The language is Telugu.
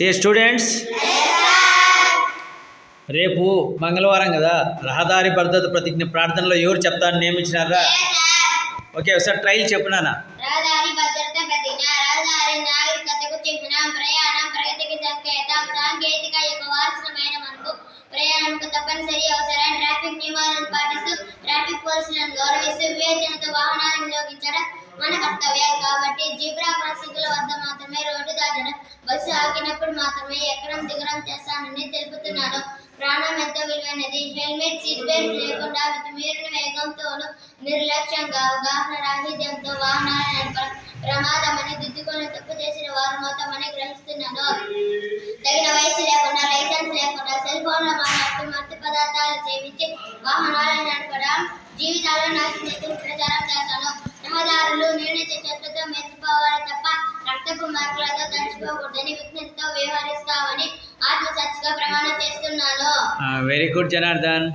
డే స్టూడెంట్స్, రేపు మంగళవారం కదా, రహదారి భద్రత ప్రతిజ్ఞ ప్రార్థనలో ఎవరు చెప్తారని నియమించినారా? ఓకే, ఒకసారి ట్రైల్ చెప్పునానా. రహదారి భద్రత ప్రతిజ్ఞ. రహదారి నాగరికతకు చిహ్నం, ప్రయాణం ప్రగతికి సంకేతం, సాంకేతిక యొక్క వారసమైన మనకు ప్రయాణంకు తప్పనిసరి అవసరం. ట్రాఫిక్ నియమాలను పాటిస్తూ, ట్రాఫిక్ పోలీసులను గౌరవిస్తూ, వివేచనతో వాహనాలను వినియోగించడం మన కర్తవ్యం. కాబట్టి జీబ్రా క్రాసింగ్ల వద్ద మాత్రమే రోడ్డు దాటడం, బస్సు ఆగినప్పుడు మాత్రమే ఎక్కడం దిగడం చేస్తానని తెలుపుతున్నాను. ప్రాణం ఎంతో విలువైనది. హెల్మెట్, సీట్ బెల్ట్ లేకుండా మితిమీరిన వేగంతోనూ నిర్లక్ష్యంగా అవగాహన రాహిత్యంతో వాహనాలను నడపడం ప్రమాదమని, దిద్దుకొని తప్పు చేసిన వారు మొత్తమని గ్రహిస్తున్నాను. తగిన వయసు లేకుండా, లైసెన్స్ లేకుండా, సెల్ ఫోన్లో మాట్లాడుతూ మత్తు పదార్థాలు సేవించి వాహనాలను నడపడం జీవితాలను నాశనం చేస్తూ ప్రచారం చేశాను. రహదారులు నిర్ణయించే చెట్లతో మెరిసిపోవాలి తప్ప రక్తపు మార్కులతో తడిచిపోకూడదని విజ్ఞతతో వ్యవహరిస్తామని ఆత్మసాక్షిగా ప్రమాణం చేస్తున్నాను. Very good Janardhan.